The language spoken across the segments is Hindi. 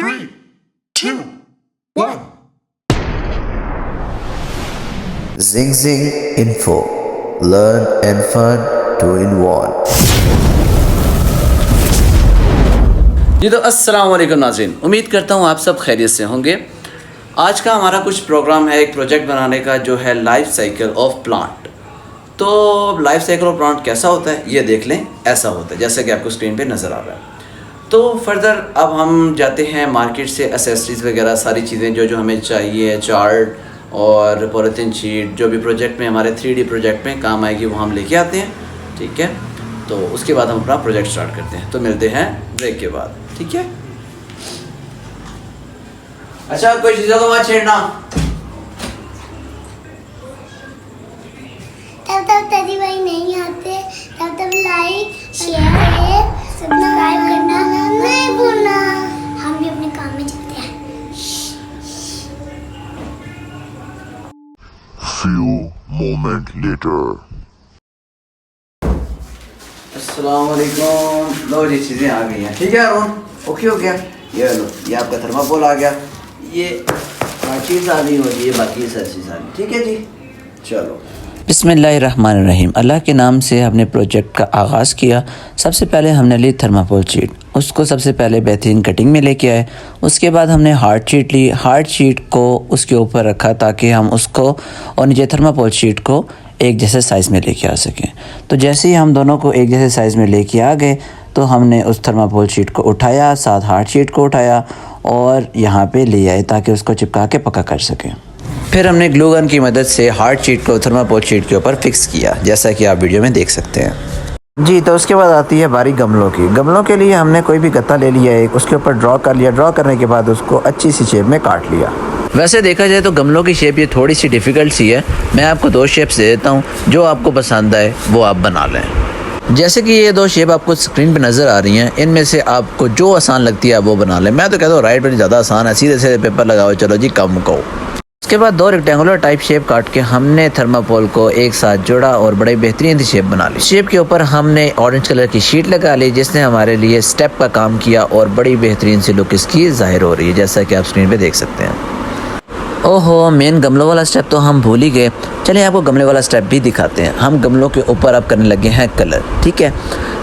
3, 2, 1. Zing Zing Info. Learn and fun 2 in 1. जी तो अस्सलाम वालेकुम नाज़रीन, उम्मीद करता हूँ आप सब खैरियत से होंगे। आज का हमारा कुछ प्रोग्राम है एक प्रोजेक्ट बनाने का जो है लाइफ साइकिल ऑफ प्लांट। तो लाइफ साइकिल ऑफ प्लांट कैसा होता है ये देख लें। ऐसा होता है जैसे कि आपको स्क्रीन पे नज़र आ रहा है। तो फर्दर अब हम जाते हैं मार्केट से एसेसरीज़ वगैरह सारी चीज़ें जो हमें चाहिए, चार्ट और पॉलीथीन शीट जो भी प्रोजेक्ट में हमारे 3D प्रोजेक्ट में काम आएगी वो हम लेके आते हैं। ठीक है, तो उसके बाद हम अपना प्रोजेक्ट स्टार्ट करते हैं। तो मिलते हैं ब्रेक के बाद, ठीक है। अच्छा, कोई चीज़ों को मत छेड़ना। तब तजी भाई नहीं आते तब लाइक शेयर सब्सक्राइब करना नहीं भूलना। हम भी अपने काम में चलते हैं। Few moments later. अस्सलाम वालेकुम। लो जी, चीज़ें आ गई हैं। ठीक है अरुण, ओके हो गया। ये लो, ये आपका थर्माकोल आ गया, ये चीज़ आ गई होगी, ये बाकी सब चीज़ आ गई। ठीक है जी, चलो। बिस्मिल्लाहिर्रहमानिर्रहीम। अल्लाह के नाम से हमने प्रोजेक्ट का आगाज़ किया। सबसे पहले हमने ली थर्माकोल शीट, उसको सबसे पहले बेहतरीन कटिंग में लेके आए। उसके बाद हमने हार्ड शीट ली, हार्ड शीट को उसके ऊपर रखा ताकि हम उसको और नीचे थर्माकोल शीट को एक जैसे साइज़ में लेके आ सकें। तो जैसे ही हम दोनों को एक जैसे साइज़ में लेके आ गए तो हमने उस थर्माकोल शीट को उठाया, साथ हार्ड शीट को उठाया और यहाँ पे ले आए ताकि उसको चिपका के पक्का कर सकें। फिर हमने ग्लू गन की मदद से हार्ड शीट को थर्माकोल शीट के ऊपर फिक्स किया, जैसा कि आप वीडियो में देख सकते हैं जी। तो उसके बाद आती है बारी गमलों की। गमलों के लिए हमने कोई भी गत्ता ले लिया, एक उसके ऊपर ड्रॉ कर लिया। ड्रॉ करने के बाद उसको अच्छी सी शेप में काट लिया। वैसे देखा जाए तो गमलों की शेप ये थोड़ी सी डिफ़िकल्ट सी है। मैं आपको 2 शेप्स दे देता हूँ, जो आपको पसंद आए वो आप बना लें। जैसे कि ये 2 शेप आपको स्क्रीन पे नज़र आ रही हैं, इनमें से आपको जो आसान लगती है आप वो बना लें। मैं तो कहता हूँ राइट वाली ज़्यादा आसान है, सीधे सीधे पेपर लगाओ, चलो जी कम को। उसके बाद 2 रेक्टेंगुलर टाइप शेप काट के हमने थर्माकोल को एक साथ जोड़ा और बड़ी बेहतरीन सी शेप बना ली। शेप के ऊपर हमने ऑरेंज कलर की शीट लगा ली, जिसने हमारे लिए स्टेप का काम किया और बड़ी बेहतरीन सी लुक इसकी ज़ाहिर हो रही है, जैसा कि आप स्क्रीन पे देख सकते हैं। ओहो, मेन गमलों वाला स्टेप तो हम भूल ही गए। चलिए आपको गमले वाला स्टेप भी दिखाते हैं। हम गमलों के ऊपर अब करने लगे हैं कलर। ठीक है,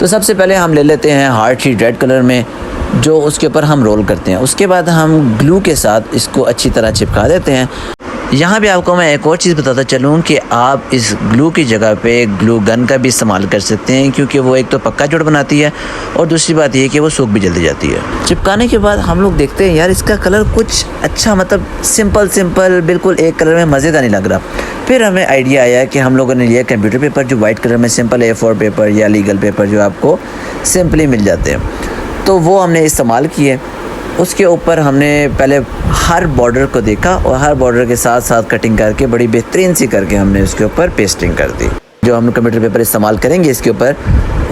तो सबसे पहले हम ले लेते हैं हार्ड शीट रेड कलर में, जो उसके ऊपर हम रोल करते हैं। उसके बाद हम ग्लू के साथ इसको अच्छी तरह चिपका देते हैं। यहाँ भी आपको मैं एक और चीज़ बताता चलूँ कि आप इस ग्लू की जगह पे ग्लू गन का भी इस्तेमाल कर सकते हैं, क्योंकि वो एक तो पक्का जोड़ बनाती है और दूसरी बात ये कि वो सूख भी जल्दी जाती है। चिपकाने के बाद हम लोग देखते हैं यार इसका कलर कुछ अच्छा, मतलब सिंपल बिल्कुल एक कलर में मज़ेदार नहीं लग रहा। फिर हमें आइडिया आया कि हम लोगों ने लिया कंप्यूटर पेपर, जो वाइट कलर में सिंपल A4 पेपर या लीगल पेपर जो आपको सिंपली मिल जाते हैं, तो वो हमने इस्तेमाल किए। उसके ऊपर हमने पहले हर बॉर्डर को देखा और हर बॉर्डर के साथ साथ कटिंग करके बड़ी बेहतरीन सी करके हमने उसके ऊपर पेस्टिंग कर दी। जो हम कंप्यूटर पेपर इस्तेमाल करेंगे इसके ऊपर,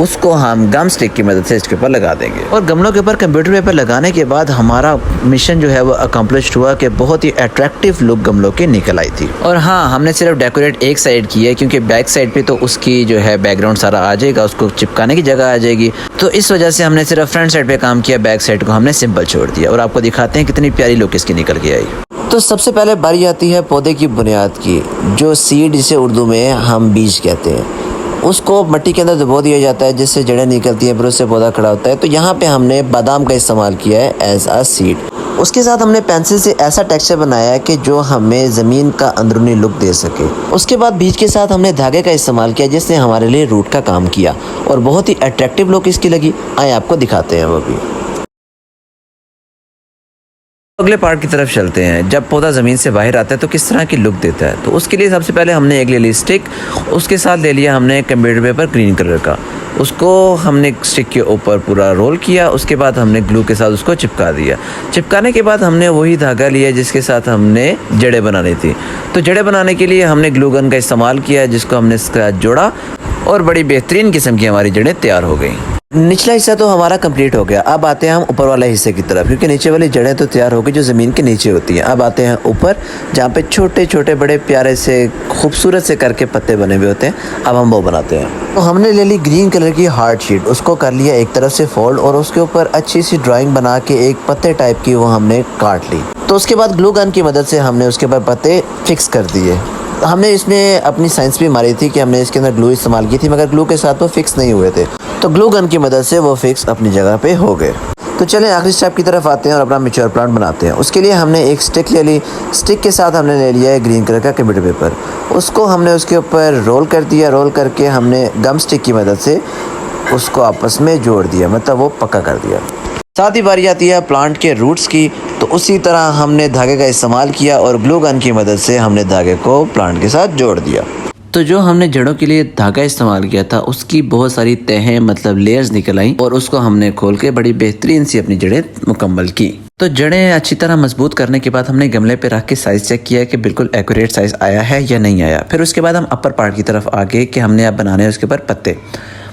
उसको हम गम स्टिक की मदद से इसके ऊपर लगा देंगे। और गमलों के ऊपर कंप्यूटर पेपर लगाने के बाद हमारा मिशन जो है वो अकम्प्लिश्ड हुआ कि बहुत ही अट्रैक्टिव लुक गमलों की निकल आई थी। और हाँ, हमने सिर्फ डेकोरेट एक साइड की है, क्योंकि बैक साइड पे तो उसकी जो है बैकग्राउंड सारा आ जाएगा, उसको चिपकाने की जगह आ जाएगी। तो इस वजह से हमने सिर्फ फ्रंट साइड पे काम किया, बैक साइड को हमने सिंपल छोड़ दिया। और आपको दिखाते हैं कितनी प्यारी लुक इसकी निकल के आई। तो सबसे पहले बारी आती है पौधे की बुनियाद की, जो सीड जिसे उर्दू में हम बीज कहते हैं। उसको मिट्टी के अंदर दबो दिया जाता है, जिससे जड़ें निकलती हैं, फिर उससे पौधा खड़ा होता है। तो यहाँ पे हमने बादाम का इस्तेमाल किया है एज अ सीड। उसके साथ हमने पेंसिल से ऐसा टेक्सचर बनाया है कि जो हमें ज़मीन का अंदरूनी लुक दे सके। उसके बाद बीज के साथ हमने धागे का इस्तेमाल किया, जिसने हमारे लिए रूट का काम किया और बहुत ही अट्रैक्टिव लुक इसकी लगी। आए आपको दिखाते हैं वो भी। अगले पार्ट की तरफ चलते हैं। जब पौधा ज़मीन से बाहर आता है तो किस तरह की लुक देता है, तो उसके लिए सबसे पहले हमने एक ले ली स्टिक। उसके साथ ले लिया हमने कंप्यूटर पेपर ग्रीन कलर का, उसको हमने स्टिक के ऊपर पूरा रोल किया। उसके बाद हमने ग्लू के साथ उसको चिपका दिया। चिपकाने के बाद हमने वही धागा लिया जिसके साथ हमने जड़ें बनानी थी। तो जड़ें बनाने के लिए हमने ग्लू गन का इस्तेमाल किया, जिसको हमने इसके साथ जोड़ा और बड़ी बेहतरीन किस्म की हमारी जड़ें तैयार हो गई। निचला हिस्सा तो हमारा कंप्लीट हो गया। अब आते हैं हम ऊपर वाले हिस्से की तरफ, क्योंकि नीचे वाली जड़ें तो तैयार हो गई जो ज़मीन के नीचे होती हैं। अब आते हैं ऊपर, जहाँ पे छोटे छोटे बड़े प्यारे से खूबसूरत से करके पत्ते बने हुए होते हैं। अब हम वो बनाते हैं। तो हमने ले ली ग्रीन कलर की हार्ड शीट, उसको कर लिया एक तरफ से फोल्ड और उसके ऊपर अच्छी सी ड्राइंग बना के एक पत्ते टाइप की वो हमने काट ली। तो उसके बाद ग्लू गन की मदद से हमने उसके ऊपर पत्ते फिक्स कर दिए। हमने इसमें अपनी साइंस भी मारी थी कि हमने इसके अंदर ग्लू इस्तेमाल की थी, मगर ग्लू के साथ वो फिक्स नहीं हुए थे, तो ग्लू गन की मदद से वो फिक्स अपनी जगह पे हो गए। तो चलें आखिरी स्टेप की तरफ आते हैं और अपना मैच्योर प्लांट बनाते हैं। उसके लिए हमने एक स्टिक ले ली, स्टिक के साथ हमने ले लिया है ग्रीन कलर का कंप्यूटर पेपर, उसको हमने उसके ऊपर रोल कर दिया। रोल करके हमने गम स्टिक की मदद से उसको आपस में जोड़ दिया, मतलब वो पक्का कर दिया। साथ ही बारी आती है प्लांट के रूट्स की, तो उसी तरह हमने धागे का इस्तेमाल किया और ग्लू गन की मदद से हमने धागे को प्लांट के साथ जोड़ दिया। तो जो हमने जड़ों के लिए धागा इस्तेमाल किया था उसकी बहुत सारी तहें मतलब लेयर्स निकल आई और उसको हमने खोल के बड़ी बेहतरीन सी अपनी जड़ें मुकम्मल की। तो जड़ें अच्छी तरह मजबूत करने के बाद हमने गमले पे रख के साइज़ चेक किया कि बिल्कुल एक्यूरेट साइज़ आया है या नहीं आया। फिर उसके बाद हम अपर पार्ट की तरफ आ गए कि हमने अब बनाने हैं उसके ऊपर पत्ते।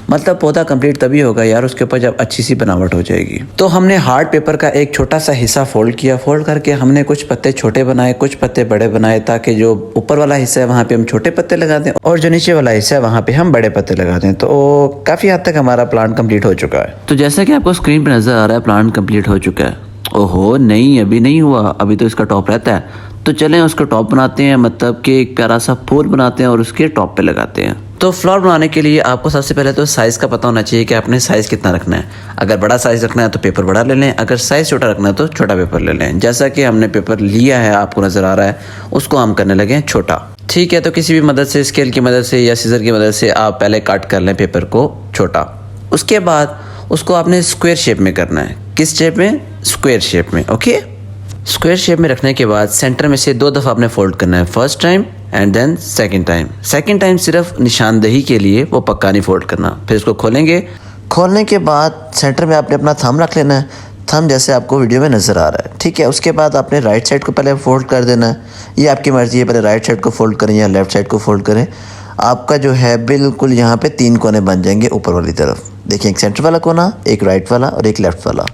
मतलब पौधा कंप्लीट तभी होगा यार उसके ऊपर जब अच्छी सी बनावट हो जाएगी। तो हमने हार्ड पेपर का एक छोटा सा हिस्सा फोल्ड किया, फोल्ड करके हमने कुछ पत्ते छोटे बनाए, कुछ पत्ते बड़े बनाए, ताकि जो ऊपर वाला हिस्सा है वहाँ पे हम छोटे पत्ते लगा दें और जो नीचे वाला हिस्सा है वहाँ पे हम बड़े पत्ते लगा दें। तो काफ़ी हद तक हमारा प्लांट कंप्लीट हो चुका है। तो जैसा कि आपको स्क्रीन पर नज़र आ रहा है प्लांट कंप्लीट हो चुका है। ओहो नहीं, अभी नहीं हुआ, अभी तो इसका टॉप रहता है। तो चलें उसका टॉप बनाते हैं, मतलब कि एक प्यारा सा फूल बनाते हैं और उसके टॉप पे लगाते हैं। तो फ्लावर बनाने के लिए आपको सबसे पहले तो साइज़ का पता होना चाहिए कि आपने साइज़ कितना रखना है। अगर बड़ा साइज़ रखना है तो पेपर बड़ा ले लें, अगर साइज़ छोटा रखना है तो छोटा पेपर ले लें। जैसा कि हमने पेपर लिया है आपको नज़र आ रहा है, उसको हम करने लगे छोटा। ठीक है, तो किसी भी मदद से, स्केल की मदद से या सीजर की मदद से आप पहले कट कर लें पेपर को छोटा। उसके बाद उसको आपने स्क्वायर शेप में करना है। किस शेप में? स्क्वायर शेप में। ओके, स्क्वायर शेप में रखने के बाद सेंटर में से 2 दफ़ा आपने फोल्ड करना है, first time and then second time. Second time सिर्फ निशानदेही के लिए, वो पक्का नहीं फोल्ड करना। फिर इसको खोलेंगे, खोलने के बाद सेंटर में आपने अपना थंब रख लेना है, थंब जैसे आपको वीडियो में नज़र आ रहा है। ठीक है, उसके बाद आपने राइट साइड को पहले फोल्ड कर देना है। ये आपकी मर्ज़ी है, पहले राइट साइड को फोल्ड करें या लेफ्ट साइड को फोल्ड करें। आपका जो है बिल्कुल यहाँ पे 3 कोने बन जाएंगे ऊपर वाली तरफ। देखिए, एक सेंटर वाला कोना, एक राइट वाला और एक लेफ्ट वाला,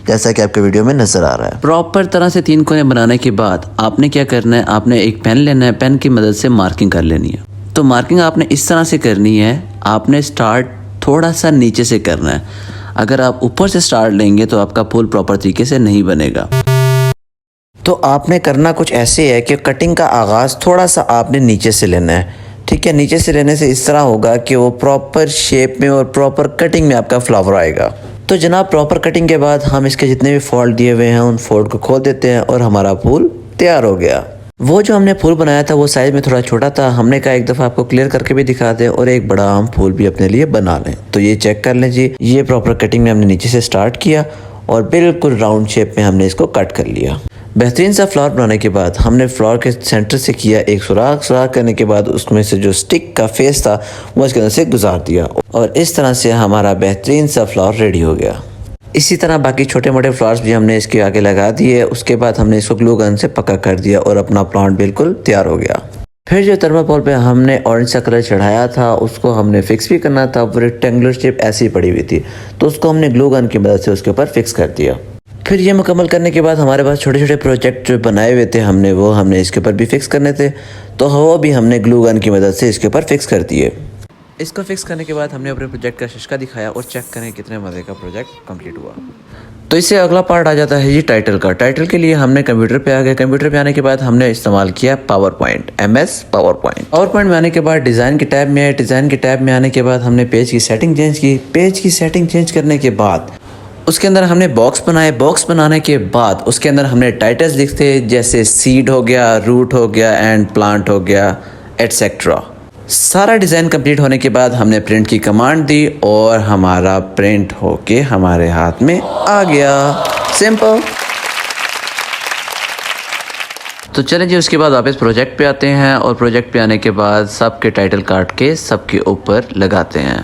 जैसा कि आपके वीडियो में नज़र आ रहा है। प्रॉपर तरह से 3 कोने बनाने के बाद आपने क्या करना है, आपने एक पेन लेना है, पेन की मदद से मार्किंग कर लेनी है। तो मार्किंग आपने इस तरह से करनी है, आपने स्टार्ट थोड़ा सा नीचे से करना है। अगर आप ऊपर से स्टार्ट लेंगे तो आपका फूल प्रॉपर तरीके से नहीं बनेगा। तो आपने करना कुछ ऐसे है कि कटिंग का आगाज़ थोड़ा सा आपने नीचे से लेना है। ठीक है, नीचे से लेने से इस तरह होगा कि वो प्रॉपर शेप में और प्रॉपर कटिंग में आपका फ्लावर आएगा। तो जनाब, प्रॉपर कटिंग के बाद हम इसके जितने भी फोल्ड दिए हुए हैं उन फोल्ड को खोल देते हैं और हमारा फूल तैयार हो गया। वो जो हमने फूल बनाया था वो साइज़ में थोड़ा छोटा था, हमने कहा एक दफ़ा आपको क्लियर करके भी दिखा दें और एक बड़ा हम फूल भी अपने लिए बना लें। तो ये चेक कर लें जी, ये प्रॉपर कटिंग में हमने नीचे से स्टार्ट किया और बिल्कुल राउंड शेप में हमने इसको कट कर लिया। बेहतरीन सा फ्लावर बनाने के बाद हमने फ्लावर के सेंटर से किया एक सुराख, सुराख करने के बाद उसमें से जो स्टिक का फेस था वो इसके अंदर से गुजार दिया और इस तरह से हमारा बेहतरीन सा फ्लावर रेडी हो गया। इसी तरह बाकी छोटे मोटे फ्लावर्स भी हमने इसके आगे लगा दिए। उसके बाद हमने इसको ग्लू गन से पक्का कर दिया और अपना प्लांट बिल्कुल तैयार हो गया। फिर जो थर्माकोल पे हमने ऑरेंज सा कलर चढ़ाया था उसको हमने फिक्स भी करना था। वो रेक्टेंगुलर शेप ऐसी पड़ी हुई थी तो उसको हमने ग्लू गन की मदद से उसके ऊपर फिक्स कर दिया। फिर ये मुकम्मल करने के बाद हमारे पास छोटे छोटे प्रोजेक्ट जो बनाए हुए थे हमने इसके ऊपर भी फिक्स करने थे, तो वो भी हमने ग्लू गन की मदद से इसके ऊपर फिक्स कर दिए। इसको फिक्स करने के बाद हमने अपने प्रोजेक्ट का शशका दिखाया और चेक करें कितने मज़े का प्रोजेक्ट कंप्लीट हुआ। तो इससे अगला पार्ट आ जाता है जी टाइटल का। टाइटल के लिए हमने कंप्यूटर पे आ गए। कंप्यूटर पे आने के बाद हमने इस्तेमाल किया power point, MS power point. Power point में आने के बाद डिज़ाइन के टैब में आए। डिज़ाइन के टैब में आने के बाद हमने पेज की सेटिंग चेंज की। पेज की सेटिंग चेंज करने के बाद उसके अंदर हमने बॉक्स बनाए। बॉक्स बनाने के बाद उसके अंदर हमने टाइटल्स लिखते जैसे सीड हो गया, रूट हो गया एंड प्लांट हो गया एटसेट्रा। सारा डिज़ाइन कंप्लीट होने के बाद हमने प्रिंट की कमांड दी और हमारा प्रिंट होके हमारे हाथ में आ गया। सिंपल। तो चलें जी, उसके बाद वापस प्रोजेक्ट पे आते हैं और प्रोजेक्ट पे आने के बाद सबके टाइटल काट के सबके ऊपर लगाते हैं।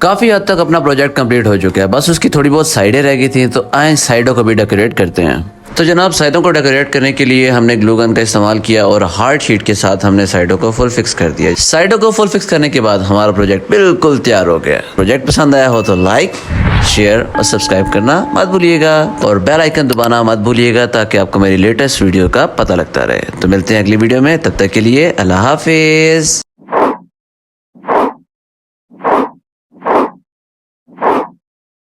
काफ़ी हद तक अपना प्रोजेक्ट कंप्लीट हो चुका है, बस उसकी थोड़ी बहुत साइडें रह गई थी, तो आए साइडों को भी डेकोरेट करते हैं। तो जनाब साइडों को डेकोरेट करने के लिए हमने ग्लू गन का इस्तेमाल किया और हार्ड शीट के साथ हमने साइडों को फुल फिक्स कर दिया। साइडों को फुल फिक्स करने के बाद हमारा प्रोजेक्ट बिल्कुल तैयार हो गया। प्रोजेक्ट पसंद आया हो तो लाइक, शेयर और सब्सक्राइब करना मत भूलिएगा और बेल आइकन दबाना मत भूलिएगा ताकि आपको मेरी लेटेस्ट वीडियो का पता लगता रहे। तो मिलते हैं अगली वीडियो में, तब तक के लिए अल्लाह हाफिज़।